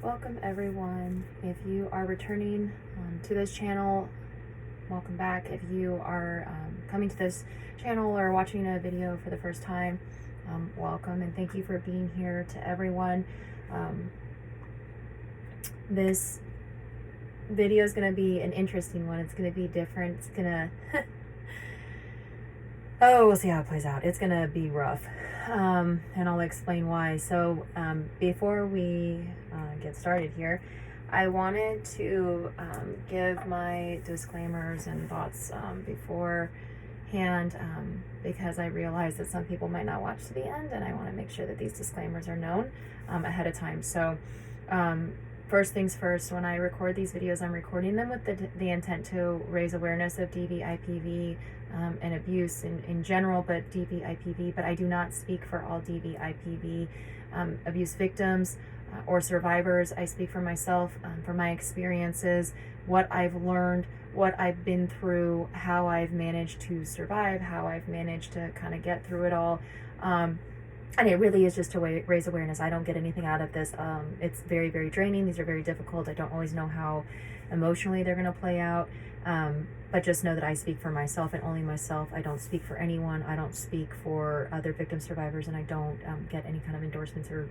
Welcome everyone. If you are returning to this channel, welcome back. If you are coming to this channel or watching a video for the first time, welcome and thank you for being here. To everyone, this video is going to be an interesting one. It's going to be different. It's going to oh, we'll see how it plays out. It's going to be rough, and I'll explain why. So before we get started here, I wanted to give my disclaimers and thoughts beforehand, because I realize that some people might not watch to the end, and I want to make sure that these disclaimers are known ahead of time. So first things first, when I record these videos, I'm recording them with the intent to raise awareness of DV/IPV and abuse in general, but DV/IPV, but I do not speak for all DV/IPV abuse victims or survivors. I speak for myself, for my experiences, what I've learned, what I've been through, how I've managed to survive, how I've managed to kind of get through it all. And it really is just to raise awareness. I don't get anything out of this. It's very, very draining. These are very difficult. I don't always know how emotionally they're going to play out. But just know that I speak for myself and only myself. I don't speak for anyone. I don't speak for other victim survivors, and I don't get any kind of endorsements or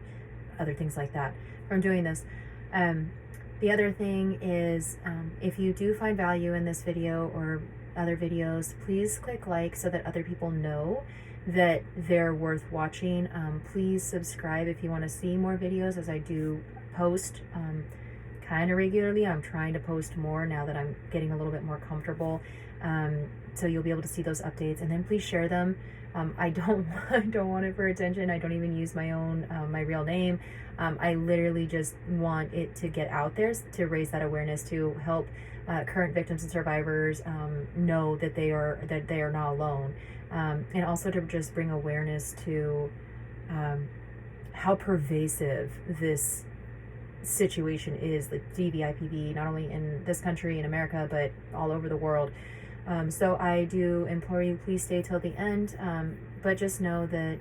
other things like that from doing this. The other thing is, if you do find value in this video or other videos, please click like so that other people know that they're worth watching. Please subscribe if you want to see more videos, as I do post kind of regularly. I'm trying to post more now that I'm getting a little bit more comfortable, so you'll be able to see those updates. And then please share them. I don't want it for attention. I don't even use my own my real name. I literally just want it to get out there, to raise that awareness, to help current victims and survivors know that they are not alone, and also to just bring awareness to how pervasive this situation is, the DV/IPV, not only in this country, in America, but all over the world. So I do implore you, please stay till the end, but just know that,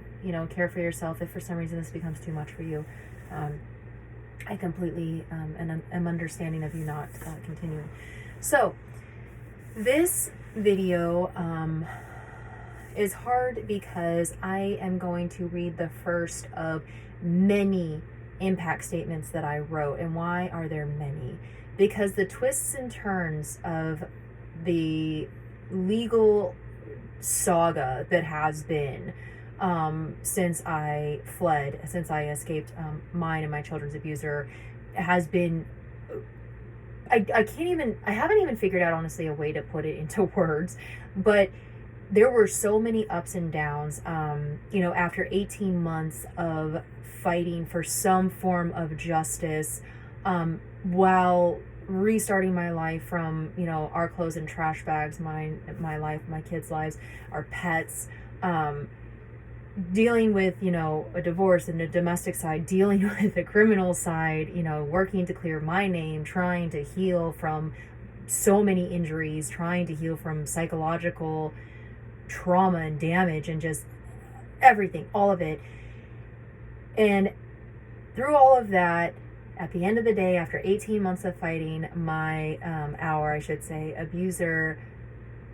care for yourself. If for some reason this becomes too much for you, I completely am understanding of you not continuing. So this video is hard because I am going to read the first of many impact statements that I wrote. And why are there many? Because the twists and turns of the legal saga that has been since I fled, since I escaped mine and my children's abuser, has been, I haven't even figured out, honestly, a way to put it into words, but there were so many ups and downs, after 18 months of fighting for some form of justice, while restarting my life from, our clothes and trash bags, my life, my kids' lives, our pets, dealing with, a divorce and a domestic side, dealing with a criminal side, working to clear my name, trying to heal from so many injuries, trying to heal from psychological trauma and damage, and just everything, all of it. And through all of that, at the end of the day, after 18 months of fighting, my abuser,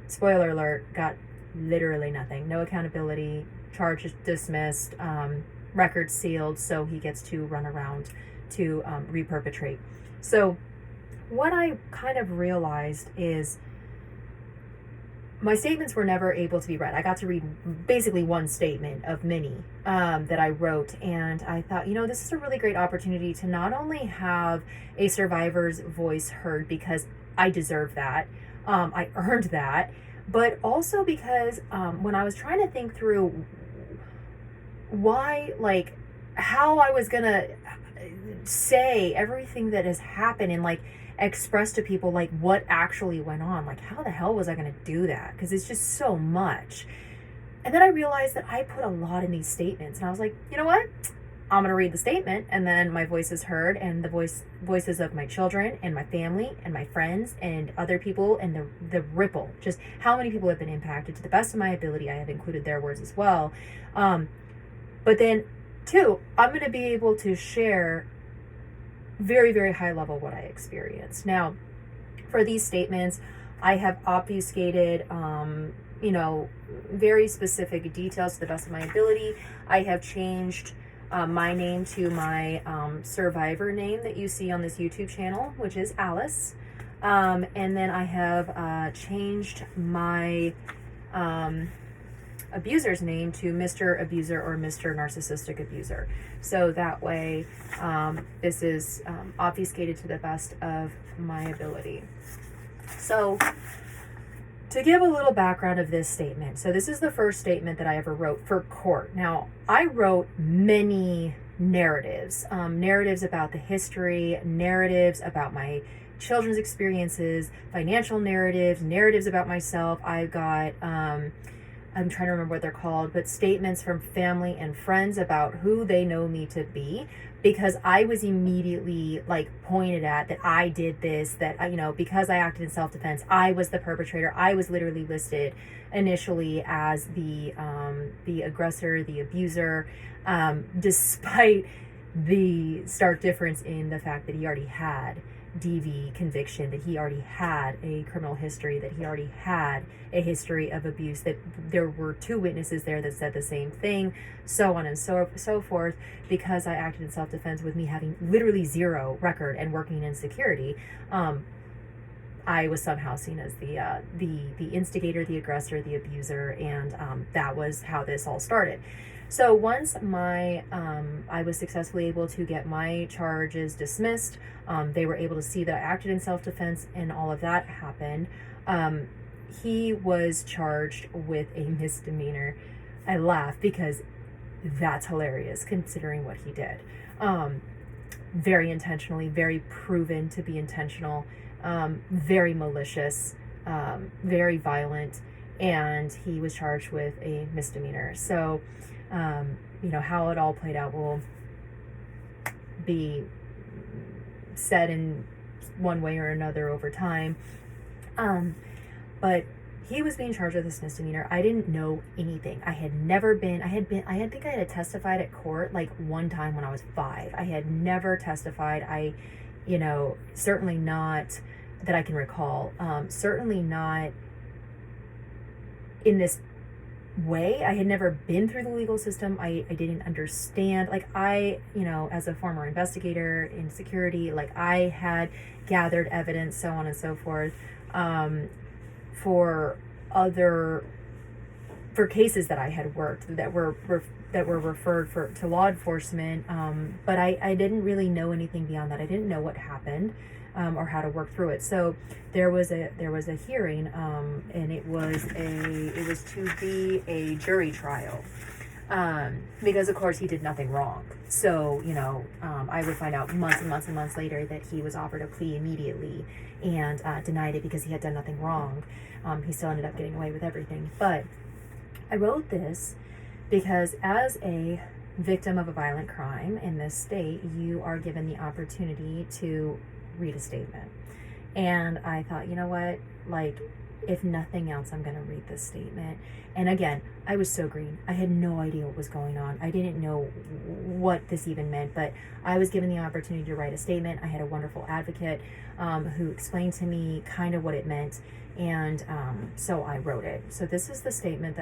spoiler alert, got literally nothing. No accountability, charges dismissed, records sealed, so he gets to run around to reperpetrate. So what I kind of realized is my statements were never able to be read. I got to read basically one statement of many that I wrote, and I thought, this is a really great opportunity to not only have a survivor's voice heard, because I deserve that, I earned that, but also because when I was trying to think through why, how I was gonna say everything that has happened and express to people what actually went on, how the hell was I going to do that? Because it's just so much. And then I realized that I put a lot in these statements, and I was like, you know what, I'm going to read the statement, and then my voice is heard, and the voices of my children and my family and my friends and other people, and the ripple, just how many people have been impacted. To the best of my ability, I have included their words as well. But then, two, I'm going to be able to share very, very high level what I experienced. Now, for these statements, I have obfuscated, very specific details to the best of my ability. I have changed my name to my survivor name that you see on this YouTube channel, which is Alice. And then I have changed my abuser's name to Mr. Abuser or Mr. Narcissistic Abuser. So that way, this is obfuscated to the best of my ability. So, to give a little background of this statement. So this is the first statement that I ever wrote for court. Now, I wrote many narratives, narratives about the history, narratives about my children's experiences, financial narratives, narratives about myself. I've got, I'm trying to remember what they're called, but statements from family and friends about who they know me to be, because I was immediately like pointed at that I did this, that because I acted in self-defense, I was the perpetrator. I was literally listed initially as the aggressor, the abuser, despite the stark difference in the fact that he already had DV conviction, that he already had a criminal history, that he already had a history of abuse, that there were 2 witnesses there that said the same thing, so on and so forth. Because I acted in self-defense with me having literally 0 record and working in security, I was somehow seen as the instigator, the aggressor, the abuser, and that was how this all started. So once I was successfully able to get my charges dismissed, they were able to see that I acted in self-defense and all of that happened. He was charged with a misdemeanor. I laugh because that's hilarious considering what he did. Very intentionally, very proven to be intentional, very malicious, very violent, and he was charged with a misdemeanor. So, how it all played out will be said in one way or another over time. But he was being charged with this misdemeanor. I didn't know anything. I think I had testified at court like one time when I was 5. I had never testified. Certainly not that I can recall. Certainly not in this way. I had never been through the legal system. I didn't understand. As a former investigator in security, I had gathered evidence, so on and so forth, for cases that I had worked that were referred to law enforcement. But I didn't really know anything beyond that. I didn't know what happened. Or how to work through it. So there was a hearing, and it was to be a jury trial, because of course he did nothing wrong. So I would find out months and months and months later that he was offered a plea immediately and denied it because he had done nothing wrong. He still ended up getting away with everything. But I wrote this because as a victim of a violent crime in this state, you are given the opportunity to read a statement. And I thought, you know what, if nothing else, I'm going to read this statement. And again, I was so green. I had no idea what was going on. I didn't know what this even meant, but I was given the opportunity to write a statement. I had a wonderful advocate who explained to me kind of what it meant. And so I wrote it. So this is the statement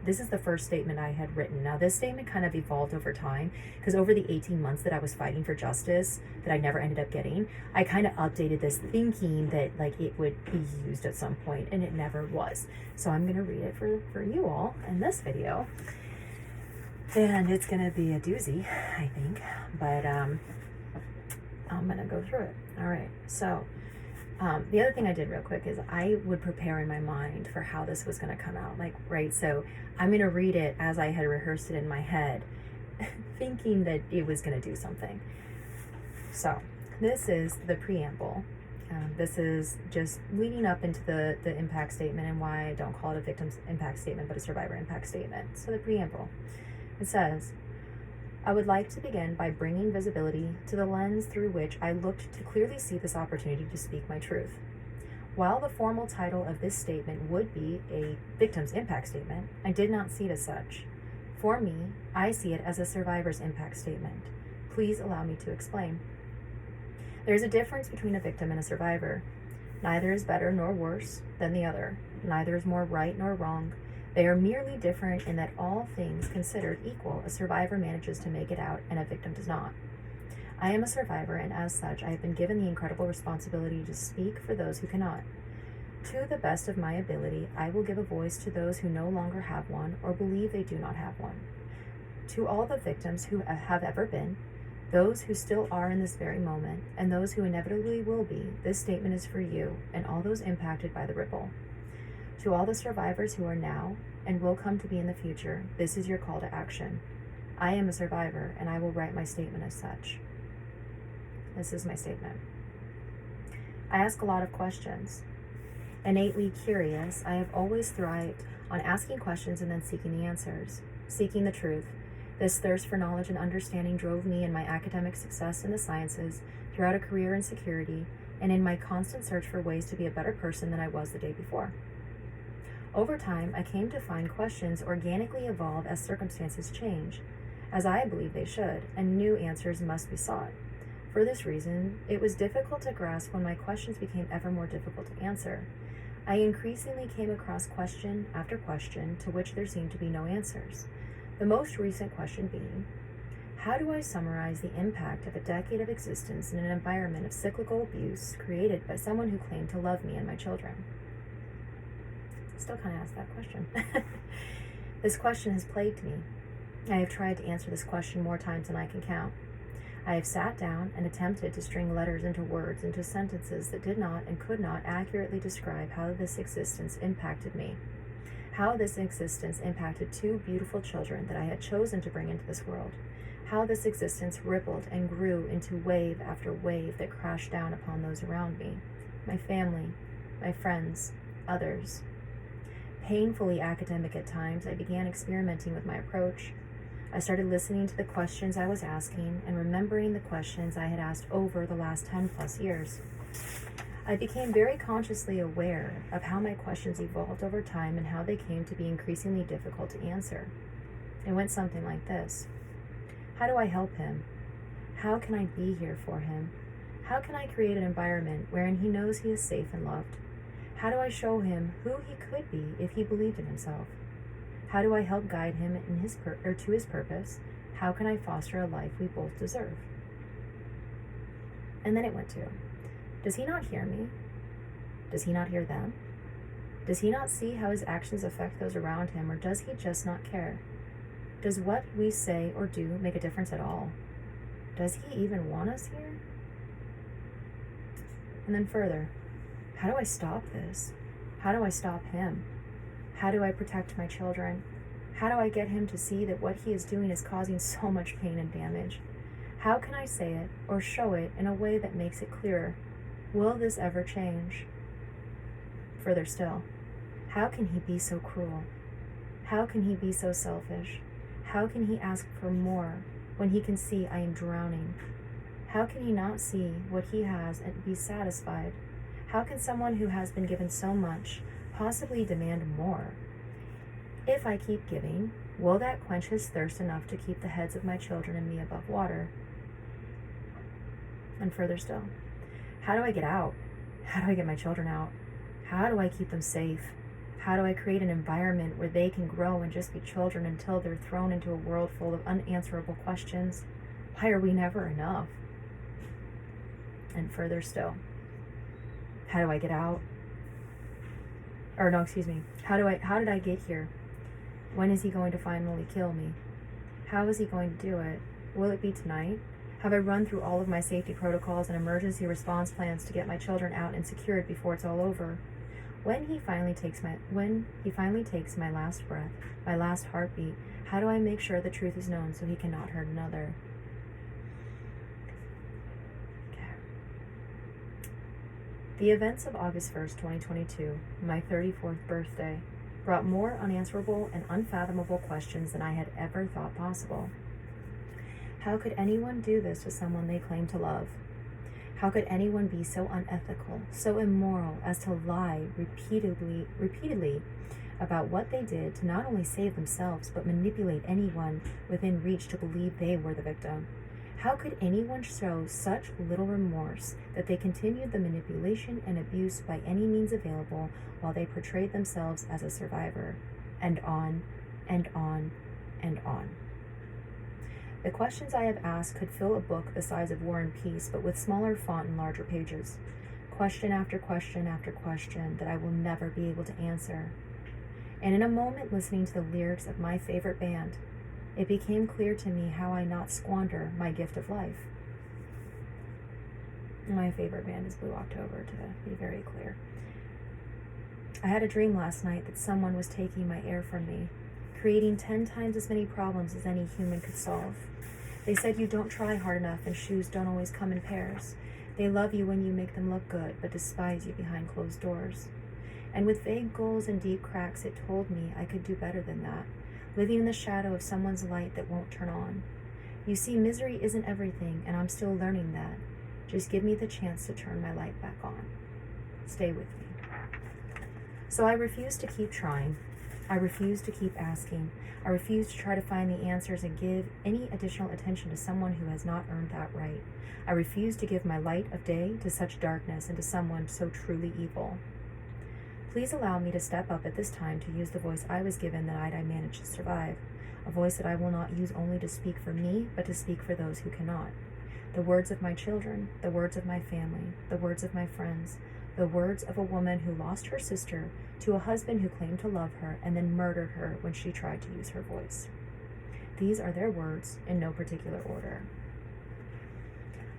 this is the first statement I had written. Now this statement kind of evolved over time, because over the 18 months that I was fighting for justice that I never ended up getting, I kind of updated this thinking that it would be used at some point, and it never was. So I'm going to read it for you all in this video. And it's going to be a doozy, I think, but I'm going to go through it. All right. So the other thing I did real quick is I would prepare in my mind for how this was going to come out. So I'm going to read it as I had rehearsed it in my head, thinking that it was going to do something. So this is the preamble. This is just leading up into the impact statement and why I don't call it a victim's impact statement, but a survivor impact statement. So the preamble, it says, I would like to begin by bringing visibility to the lens through which I looked to clearly see this opportunity to speak my truth. While the formal title of this statement would be a victim's impact statement, I did not see it as such. For me, I see it as a survivor's impact statement. Please allow me to explain. There's a difference between a victim and a survivor. Neither is better nor worse than the other. Neither is more right nor wrong. They are merely different in that all things considered equal, a survivor manages to make it out and a victim does not. I am a survivor, and as such, I have been given the incredible responsibility to speak for those who cannot. To the best of my ability, I will give a voice to those who no longer have one or believe they do not have one. To all the victims who have ever been, those who still are in this very moment, and those who inevitably will be, this statement is for you and all those impacted by the ripple. To all the survivors who are now and will come to be in the future, this is your call to action. I am a survivor, and I will write my statement as such. This is my statement. I ask a lot of questions. Innately curious, I have always thrived on asking questions and then seeking the answers, seeking the truth. This thirst for knowledge and understanding drove me in my academic success in the sciences, throughout a career in security, and in my constant search for ways to be a better person than I was the day before. Over time, I came to find questions organically evolve as circumstances change, as I believe they should, and new answers must be sought. For this reason, it was difficult to grasp when my questions became ever more difficult to answer. I increasingly came across question after question to which there seemed to be no answers. The most recent question being, how do I summarize the impact of a decade of existence in an environment of cyclical abuse created by someone who claimed to love me and my children? Still kind of ask that question. This question has plagued me. I have tried to answer this question more times than I can count. I have sat down and attempted to string letters into words, into sentences that did not and could not accurately describe how this existence impacted me, how this existence impacted two beautiful children that I had chosen to bring into this world, how this existence rippled and grew into wave after wave that crashed down upon those around me, my family, my friends, others. Painfully academic at times, I began experimenting with my approach. I started listening to the questions I was asking and remembering the questions I had asked over the last 10 plus years. I became very consciously aware of how my questions evolved over time and how they came to be increasingly difficult to answer. It went something like this. How do I help him? How can I be here for him? How can I create an environment wherein he knows he is safe and loved? How do I show him who he could be if he believed in himself? How do I help guide him in to his purpose? How can I foster a life we both deserve? And then it went to, does he not hear me? Does he not hear them? Does he not see how his actions affect those around him, or does he just not care? Does what we say or do make a difference at all? Does he even want us here? And then further, how do I stop this? How do I stop him? How do I protect my children? How do I get him to see that what he is doing is causing so much pain and damage? How can I say it or show it in a way that makes it clearer? Will this ever change? Further still, how can he be so cruel? How can he be so selfish? How can he ask for more when he can see I am drowning? How can he not see what he has and be satisfied? How can someone who has been given so much possibly demand more? If I keep giving, will that quench his thirst enough to keep the heads of my children and me above water? And further still, how do I get out? How do I get my children out? How do I keep them safe? How do I create an environment where they can grow and just be children until they're thrown into a world full of unanswerable questions? Why are we never enough? And further still, how do I get out? Or no, excuse me. How did I get here? When is he going to finally kill me? How is he going to do it? Will it be tonight? Have I run through all of my safety protocols and emergency response plans to get my children out and secured before it's all over? When he finally takes my last breath, my last heartbeat, how do I make sure the truth is known so he cannot hurt another? The events of August 1st, 2022, my 34th birthday, brought more unanswerable and unfathomable questions than I had ever thought possible. How could anyone do this to someone they claim to love? How could anyone be so unethical, so immoral as to lie repeatedly about what they did to not only save themselves, but manipulate anyone within reach to believe they were the victim? How could anyone show such little remorse that they continued the manipulation and abuse by any means available while they portrayed themselves as a survivor? And on, and on, and on. The questions I have asked could fill a book the size of War and Peace, but with smaller font and larger pages. Question after question after question that I will never be able to answer. And in a moment listening to the lyrics of my favorite band, it became clear to me how I not squander my gift of life. My favorite band is Blue October, to be very clear. I had a dream last night that someone was taking my air from me, creating 10 times as many problems as any human could solve. They said you don't try hard enough and shoes don't always come in pairs. They love you when you make them look good, but despise you behind closed doors. And with vague goals and deep cracks, it told me I could do better than that, living in the shadow of someone's light that won't turn on. You see, misery isn't everything, and I'm still learning that. Just give me the chance to turn my light back on. Stay with me. So I refuse to keep trying. I refuse to keep asking. I refuse to try to find the answers and give any additional attention to someone who has not earned that right. I refuse to give my light of day to such darkness and to someone so truly evil. Please allow me to step up at this time to use the voice I was given the night I managed to survive, a voice that I will not use only to speak for me, but to speak for those who cannot. The words of my children, the words of my family, the words of my friends, the words of a woman who lost her sister to a husband who claimed to love her and then murdered her when she tried to use her voice. These are their words in no particular order.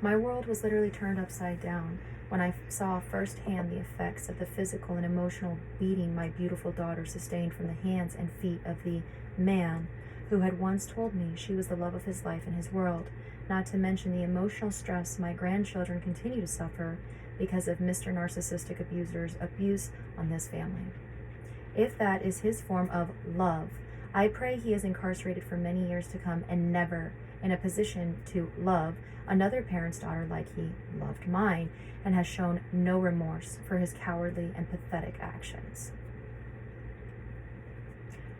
My world was literally turned upside down when I saw firsthand the effects of the physical and emotional beating my beautiful daughter sustained from the hands and feet of the man who had once told me she was the love of his life and his world, not to mention the emotional stress my grandchildren continue to suffer because of Mr. Narcissistic Abuser's abuse on this family. If that is his form of love, I pray he is incarcerated for many years to come and never in a position to love another parent's daughter like he loved mine and has shown no remorse for his cowardly and pathetic actions.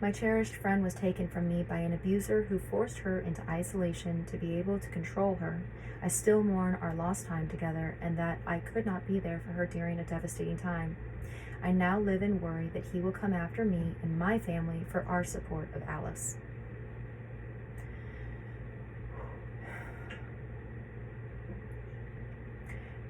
My cherished friend was taken from me by an abuser who forced her into isolation to be able to control her. I still mourn our lost time together and that I could not be there for her during a devastating time. I now live in worry that he will come after me and my family for our support of Alice.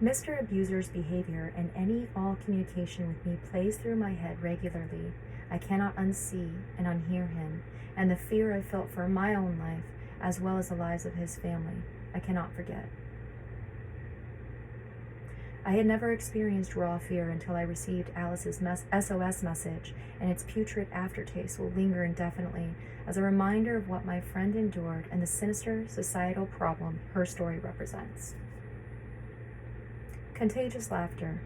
Mr. Abuser's behavior and any all communication with me plays through my head regularly. I cannot unsee and unhear him, and the fear I felt for my own life, as well as the lives of his family, I cannot forget. I had never experienced raw fear until I received Alice's SOS message, and its putrid aftertaste will linger indefinitely as a reminder of what my friend endured and the sinister societal problem her story represents. Contagious laughter,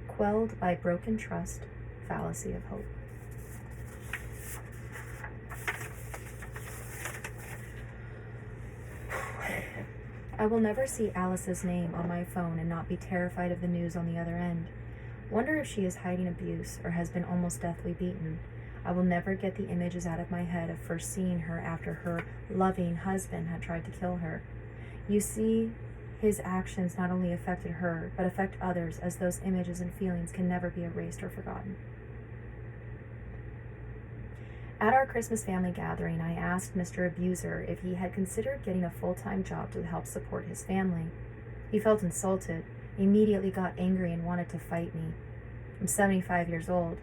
quelled by broken trust, fallacy of hope. I will never see Alice's name on my phone and not be terrified of the news on the other end. Wonder if she is hiding abuse or has been almost deathly beaten. I will never get the images out of my head of first seeing her after her loving husband had tried to kill her. You see, his actions not only affected her, but affect others, as those images and feelings can never be erased or forgotten. At our Christmas family gathering, I asked Mr. Abuser if he had considered getting a full-time job to help support his family. He felt insulted, immediately got angry, and wanted to fight me. I'm 75 years old.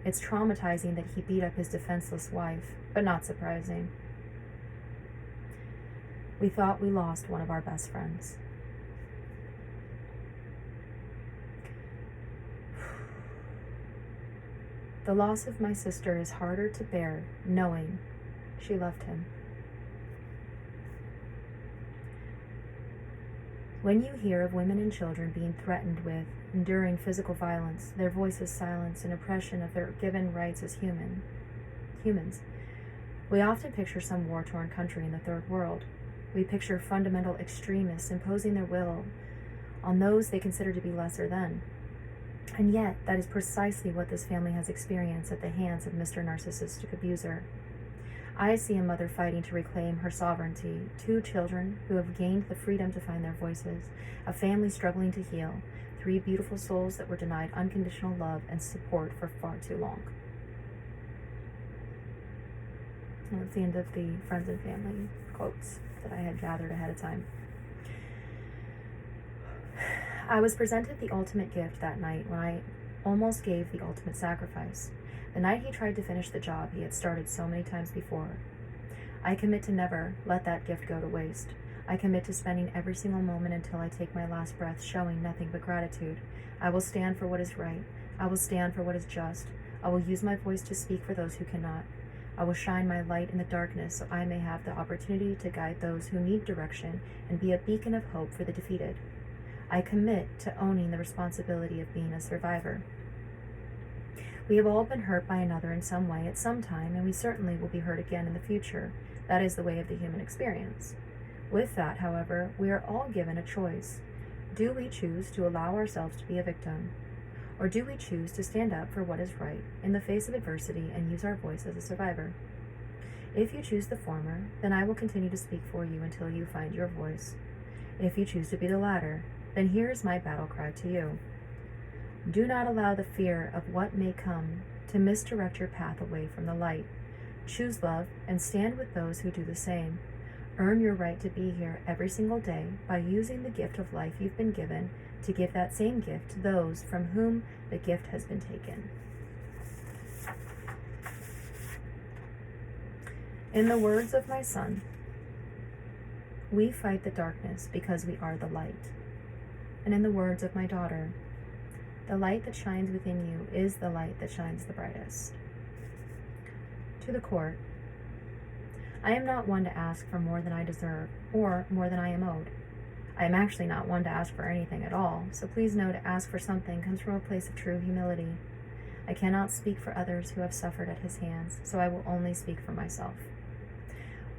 It's traumatizing that he beat up his defenseless wife, but not surprising. We thought we lost one of our best friends. The loss of my sister is harder to bear, knowing she loved him. When you hear of women and children being threatened with, enduring physical violence, their voices silenced, and oppression of their given rights as humans, we often picture some war-torn country in the third world. We picture fundamental extremists imposing their will on those they consider to be lesser than. And yet, that is precisely what this family has experienced at the hands of Mr. Narcissistic Abuser. I see a mother fighting to reclaim her sovereignty, 2 children who have gained the freedom to find their voices, a family struggling to heal, 3 beautiful souls that were denied unconditional love and support for far too long. And that's the end of the friends and family quotes that I had gathered ahead of time. I was presented the ultimate gift that night when I almost gave the ultimate sacrifice. The night he tried to finish the job he had started so many times before. I commit to never let that gift go to waste. I commit to spending every single moment until I take my last breath showing nothing but gratitude. I will stand for what is right. I will stand for what is just. I will use my voice to speak for those who cannot. I will shine my light in the darkness so I may have the opportunity to guide those who need direction and be a beacon of hope for the defeated. I commit to owning the responsibility of being a survivor. We have all been hurt by another in some way at some time, and we certainly will be hurt again in the future. That is the way of the human experience. With that, however, we are all given a choice. Do we choose to allow ourselves to be a victim? Or do we choose to stand up for what is right in the face of adversity and use our voice as a survivor? If you choose the former, then I will continue to speak for you until you find your voice. If you choose to be the latter, then here is my battle cry to you. Do not allow the fear of what may come to misdirect your path away from the light. Choose love and stand with those who do the same. Earn your right to be here every single day by using the gift of life you've been given to give that same gift to those from whom the gift has been taken. In the words of my son, we fight the darkness because we are the light. And in the words of my daughter, the light that shines within you is the light that shines the brightest. To the court, I am not one to ask for more than I deserve or more than I am owed. I am actually not one to ask for anything at all, so please know to ask for something comes from a place of true humility. I cannot speak for others who have suffered at his hands, so I will only speak for myself.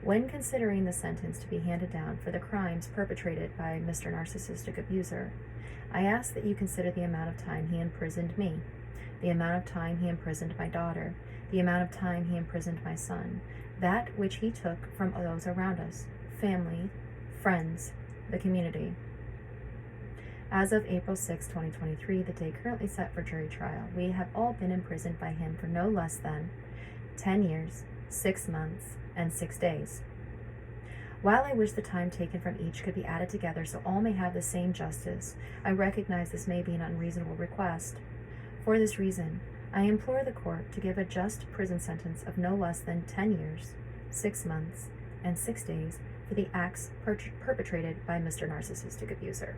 When considering the sentence to be handed down for the crimes perpetrated by Mr. Narcissistic Abuser, I ask that you consider the amount of time he imprisoned me, the amount of time he imprisoned my daughter, the amount of time he imprisoned my son, that which he took from those around us, family, friends, the community. As of April 6, 2023, the day currently set for jury trial, we have all been imprisoned by him for no less than 10 years, 6 months, and 6 days. While I wish the time taken from each could be added together so all may have the same justice, I recognize this may be an unreasonable request. For this reason, I implore the court to give a just prison sentence of no less than 10 years, 6 months, and 6 days for the acts perpetrated by Mr. Narcissistic Abuser.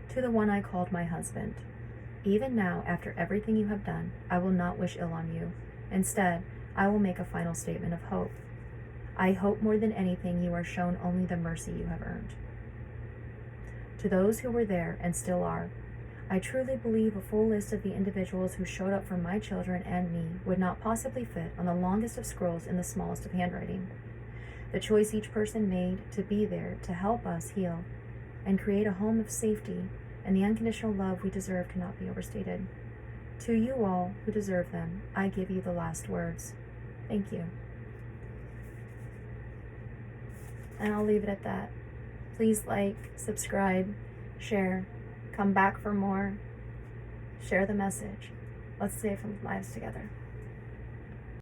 To the one I called my husband, even now, after everything you have done, I will not wish ill on you. Instead, I will make a final statement of hope. I hope more than anything you are shown only the mercy you have earned. To those who were there and still are, I truly believe a full list of the individuals who showed up for my children and me would not possibly fit on the longest of scrolls in the smallest of handwriting. The choice each person made to be there to help us heal and create a home of safety and the unconditional love we deserve cannot be overstated. To you all who deserve them, I give you the last words. Thank you. And I'll leave it at that. Please like, subscribe, share, come back for more, share the message. Let's save some lives together.